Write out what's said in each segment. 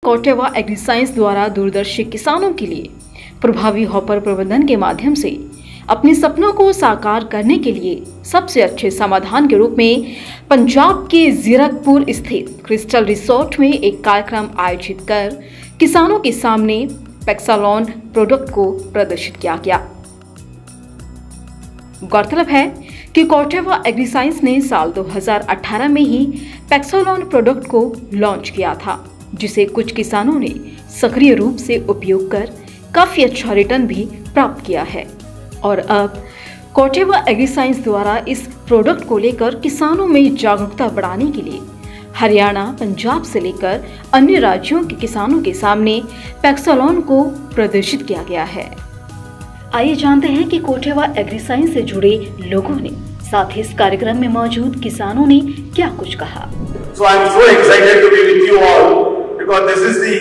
कोटेवा agriscience द्वारा दूरदर्शी किसानों के लिए प्रभावी हॉपर प्रबंधन के माध्यम से अपने सपनों को साकार करने के लिए सबसे अच्छे समाधान के रूप में पंजाब के जीरकपुर स्थित क्रिस्टल रिसोर्ट में एक कार्यक्रम आयोजित कर किसानों के सामने पैक्सालॉन प्रोडक्ट को प्रदर्शित किया गया। गौरतलब है कि कोटेवा एग्रीसाइंस ने साल 2018 में ही पैक्सालॉन प्रोडक्ट को लॉन्च किया था, जिसे कुछ किसानों ने सक्रिय रूप से उपयोग कर काफी अच्छा रिटर्न भी प्राप्त किया है। और अब कोटेवा एग्रीसाइंस द्वारा इस प्रोडक्ट को लेकर किसानों में जागरूकता बढ़ाने के लिए हरियाणा, पंजाब से लेकर अन्य राज्यों के किसानों के सामने पैक्सालॉन को प्रदर्शित किया गया है। आइए जानते हैं कि कोटेवा एग्रीसाइंस से जुड़े लोगों ने, साथ ही इस कार्यक्रम में मौजूद किसानों ने क्या कुछ कहा। So I am so excited to be with you all because this is the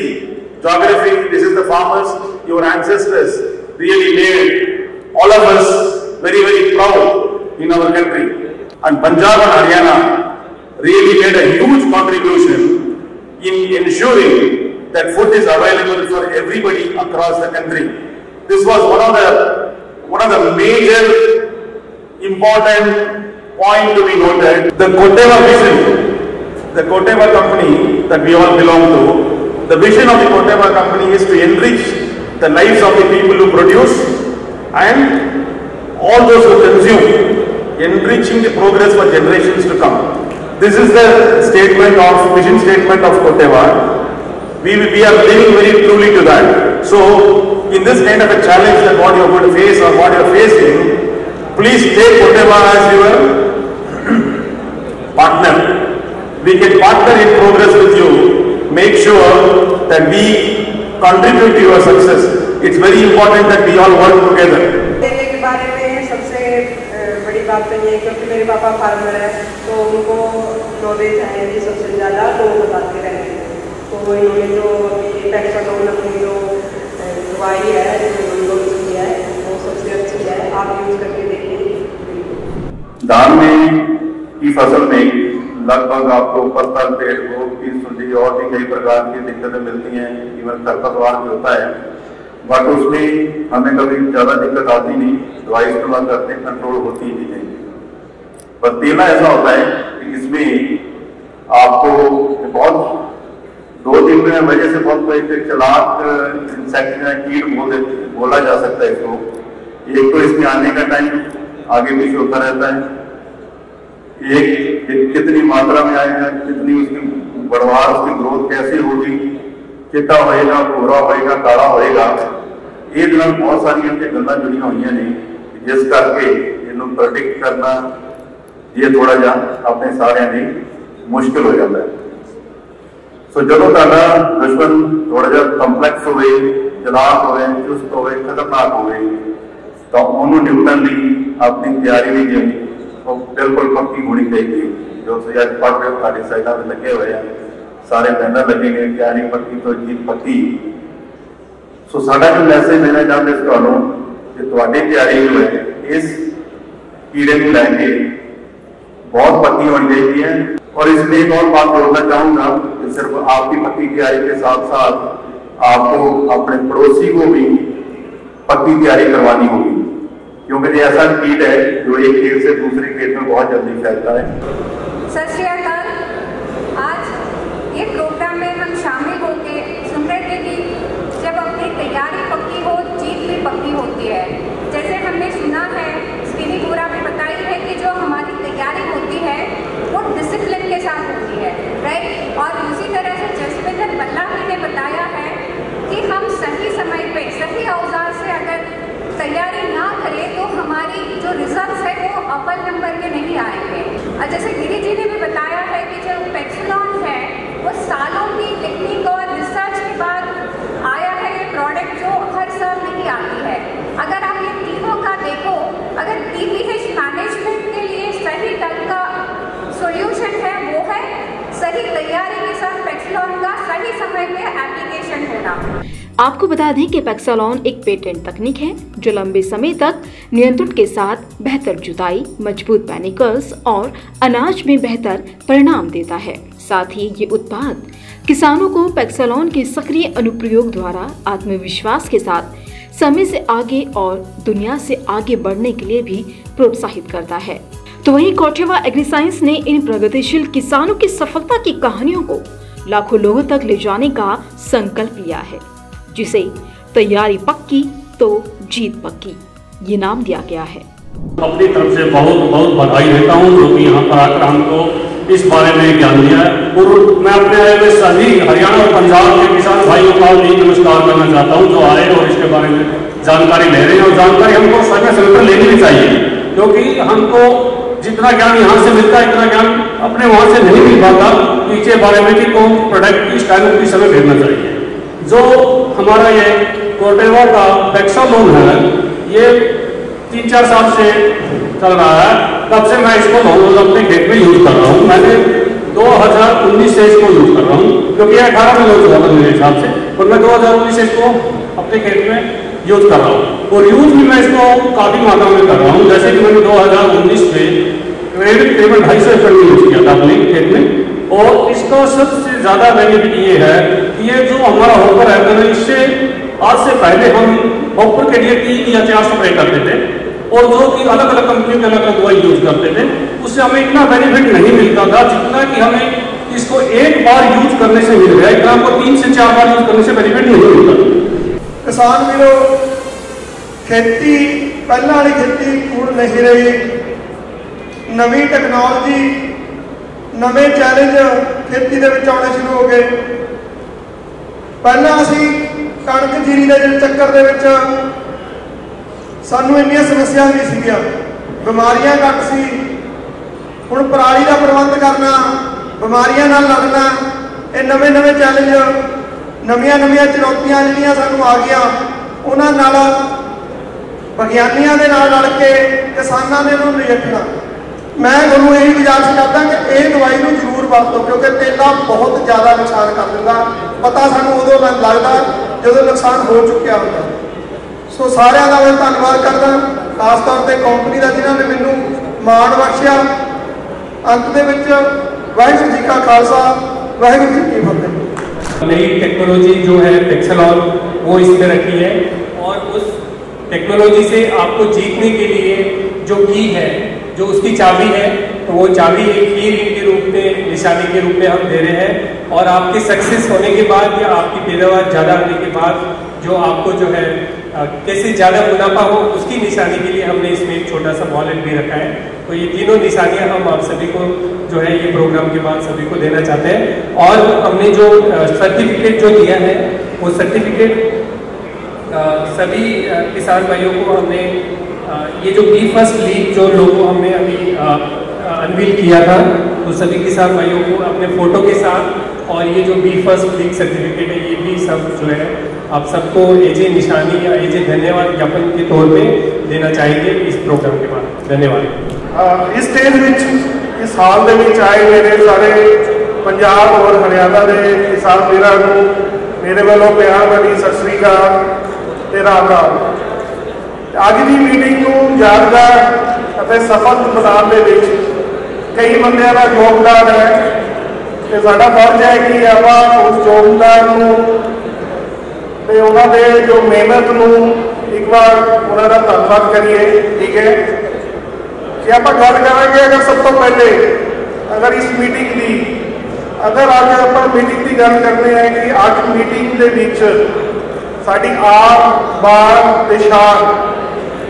geography, this is the farmers, your ancestors really made all of us very, very proud in our country. And Punjab and Haryana really made a huge contribution in ensuring that food is available for everybody across the country. This was one of the major important point to be noted. The Kotewa vision, the Kotewa company that we all belong to, the vision of the Kotewa company is to enrich the lives of the people who produce and all those who consume, enriching the progress for generations to come. This is the vision statement of Kotewa. We are living very truly to that. So, in this kind of a challenge that what you are going to face or what you are facing, please take Kotewa as your partner. We can partner in progress with you. Make sure that we contribute to your success. It's very important that we all work together. देने के बारे में सबसे बड़ी बात तो ये है क्योंकि मेरे पापा फार्मर है, तो उनको नॉलेज है ये सबसे ज़्यादा, तो वो बताते रहते हैं। तो इन्होंने जो पैक्सालॉन अपनी जो दवाई है, जो की है, वो सबसे अच्छी है, आप यूज करके देखिए। धान की फसल में लगभग आपको पत्ता, पेड़ को, कीट सूंडी और भी कई प्रकार की दिक्कतें मिलती हैं, इवन खरपतवार भी होता है, बट उसमें हमें कभी ज़्यादा दिक्कत आती नहीं, दवाई इस्तेमाल करते हैं, कंट्रोल होती ही नहीं। पर तेला ऐसा होता है कि इसमें आपको बहुत 2-3 वजह से बहुत चालाक इंसेक्ट या कीट बोला जा सकता है इसको। एक तो इसमें आने का टाइम आगे पीछे होता रहता है, एक कितनी मात्रा में आएगा, कितनी उसकी बढ़वार, उसकी ग्रोथ कैसे होगी, चिट्टा होएगा, भूरा होएगा, काला होएगा, ये दिन बहुत सारी इनके गल्ला जुड़िया हुई ने, जिस करके इन्हों प्रोडिक्ट करना ये थोड़ा जा अपने सारे ने मुश्किल हो जाता है। सो जो दुश्मन थोड़ा जा कंपलैक्स हो, चलाक हो, चुस्त हो, खतरनाक हो, तो उन्होंने निपटन ली अपनी तैयारी भी की तो बिल्कुल पक्की होनी चाहिए। जो अज पढ़ रहे हो सारी साइडा में लगे हुए हैं, सारे बैनर लगेंगे, तैयारी पक्की तो जीत पक्की। सो साडा जो मैसेज देना चाहते थानू कि तुहाडी तैयारी जो है इस कीड़े को लैके बहुत पक्की होनी चाहिए है। और इसमें एक और बात बोलना चाहूँगा कि सिर्फ आपकी पक्की तैयारी के साथ साथ आपको अपने पड़ोसी को भी पक्की तैयारी करवानी होगी, क्योंकि ये ऐसा कीट है जो एक खेत से दूसरे खेत में बहुत जल्दी फैलता है। सत श्री अकाल। आज ये प्रोग्राम में हम शामिल होकर सुन रहे थे कि जब अपनी तैयारी पक्की हो, जीत भी पक्की होती है। जैसे हमने सुना है, स्पिनी पूरा भी बताई है कि जो हमारी तैयारी होती है वो डिसिप्लिन के साथ होती है, राइट। और उसी तरह से जसविंदर बल्ला ने बताया है कि हम सही समय पे सही औजार से अगर तैयारी ना करें तो हमारी जो रिजल्ट्स है वो अव्वल नंबर के नहीं आएंगे। और जैसे गिरी जी ने भी बताया है कि जो पैक्सालॉन है वो सालों की टेक्निक और रिसर्च के बाद आया है ये प्रोडक्ट, जो हर साल नहीं आती है। अगर आप ये तीनों का देखो, अगर TPH मैनेजमेंट के लिए सही ढंग का सॉल्यूशन है वो है सही तैयारी के साथ पैक्सालॉन का सही समय पे एप्लीकेशन होना। आपको बता दें कि पैक्सलॉन एक पेटेंट तकनीक है जो लंबे समय तक नियंत्रण के साथ बेहतर जुताई, मजबूत पैनिकल्स और अनाज में बेहतर परिणाम देता है। साथ ही ये उत्पाद किसानों को पैक्सलॉन के सक्रिय अनुप्रयोग द्वारा आत्मविश्वास के साथ समय से आगे और दुनिया से आगे बढ़ने के लिए भी प्रोत्साहित करता है। तो वहीं कौठेवा एग्रीसाइंस ने इन प्रगतिशील किसानों की सफलता की कहानियों को लाखों लोगों तक ले जाने का संकल्प लिया है, जिसे तैयारी पक्की तो जीत पक्की ये नाम दिया गया है। अपनी तरफ से बहुत बहुत बधाई देता हूँ जो कि यहाँ पर आकर हमको इस बारे में ज्ञान दिया है। और मैं अपने में सभी हरियाणा और पंजाब के किसान भाइयों का भी नमस्कार करना चाहता हूँ जो आए और इसके बारे में जानकारी ले रहे हैं। और जानकारी हमको समय समय पर लेनी भी चाहिए, क्योंकि हमको जितना ज्ञान यहाँ से मिलता है इतना ज्ञान अपने वहाँ से नहीं मिल पाता पीछे बारे में कि कौन प्रोडक्ट किस टाइम किस समय भेजना चाहिए। जो हमारा ये कौठेवा का पैक्सलॉन है ये 3-4 साल से चल रहा है, तब से मैं इसको अपने खेत में यूज कर रहा हूँ। मैंने 2019 से इसको यूज कर रहा हूँ, क्योंकि 18 में लॉन्च हुआ था मेरे हिसाब से, और मैं 2019 से इसको अपने खेत में यूज कर रहा हूँ। और यूज भी मैं इसको काफी मात्रा में कर रहा हूँ। जैसे कि मैंने 2019 में करीबन 250 एकड़ में यूज किया था अपने खेत में। और इसका सबसे ज्यादा बेनिफिट ये है कि ये जो हमारा हॉपर है, इससे आज से पहले हम हॉपर के लिए 3 या 4 स्प्रे करते थे, और जो कि अलग अलग कंपनियों के अलग अलग दवाई यूज करते थे, उससे हमें इतना बेनिफिट नहीं मिलता था जितना कि हमें इसको एक बार यूज करने से मिल गया। इतना हमको 3 से 4 बार यूज करने से बेनिफिट नहीं मिलता। किसान वीरों, खेती पहले वाली खेती कूड़ नहीं रही, नवी टैक्नोलॉजी नवे चैलेंज खेती के आने शुरू हो गए। पहला असी कणक जीरी के चक्कर के सानू इन्नियां समस्या नहीं सीगियां, बीमारियां घट सी। हुण पराली का प्रबंध करना, बीमारियां नाल लड़ना, ये नवे नवे चैलेंज, नवीआं नवीआं चुनौतियां जिहड़ियां सानू आ गईयां, उन्हां नाल विग्यानियां दे नाल रल के किसानां ने इहनूं नजिठना। मैं तुहानूं यही गुजारिश करदा कि इह दवाई नूं जरूर वरतो, क्योंकि तेला बहुत ज़्यादा नुकसान कर दिंदा। पता सानूं उदों लगदा जदों नुकसान हो चुकिया हुंदा। सो सारिਆਂ ਦਾ मैं धन्यवाद करदा, खास तौर पर कंपनी का जिन्हों ने मैनूं माण बख्शिया। अंत दे विच वाहिगुरू जी का खालसा, वाहिगुरू जी की फतेह। नई टेक्नोलॉजी जो है पैक्सलॉन वो इसमें रखी है, और उस टेक्नोलॉजी से आपको जीतने के लिए जो की है, जो उसकी चाबी है, तो वो चाबी एक हीर के रूप में, निशानी के रूप में हम दे रहे हैं। और आपके सक्सेस होने के बाद या आपकी पैदावार ज़्यादा होने के बाद जो आपको जो है कैसे ज़्यादा मुनाफा हो, उसकी निशानी के लिए हमने इसमें एक छोटा सा वॉलेट भी रखा है। तो ये तीनों निशानियां हम आप सभी को जो है ये प्रोग्राम के बाद सभी को देना चाहते हैं। और हमने जो सर्टिफिकेट जो दिया है वो सर्टिफिकेट सभी किसान भाइयों को हमने ये जो बी फर्स्ट लीग जो लोगो हमने अभी अनवील किया था, तो सभी किसान भाइयों को अपने फोटो के साथ और ये जो बी फर्स्ट लीग सर्टिफिकेट है ये भी सब जो है आप सबको एज ए निशानी या एज ए धन्यवाद ज्ञापन के तौर पे देना चाहेंगे इस प्रोग्राम के बाद। धन्यवाद। इस स्टेज इस हाल के आए मेरे सारे पंजाब और हरियाणा के किसान वीरां नूं मेरे वालों प्यार भरी सत श्री अकाल ते राम राम। अज की मीटिंग को यादगार और सफल बनाने के कई बंदियां का योगदान है, तो साडा फर्ज है कि आप उस योगदान ते उन्होंने जो मेहनत नूं एक बार उन्होंने धन्यवाद करिए। ठीक है कि आप गल करेंगे अगर सब तो पहले अगर इस मीटिंग की अगर अज आप मीटिंग की गल करते हैं कि अज मीटिंग के विच साडी आन बान ते शान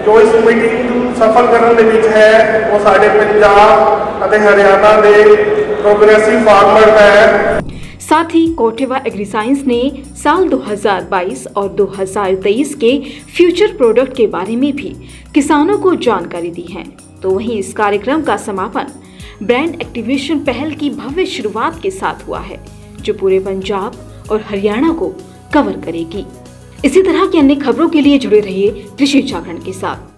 जो इस मीटिंग सफल करने के विच है वो साडे पंजाब और हरियाणा के प्रोग्रेसिव फार्मर है। साथ ही कौठेवा एग्रीसाइंस ने साल 2022 और 2023 के फ्यूचर प्रोडक्ट के बारे में भी किसानों को जानकारी दी है। तो वहीं इस कार्यक्रम का समापन ब्रांड एक्टिवेशन पहल की भव्य शुरुआत के साथ हुआ है, जो पूरे पंजाब और हरियाणा को कवर करेगी। इसी तरह की अन्य खबरों के लिए जुड़े रहिए कृषि जागरण के साथ।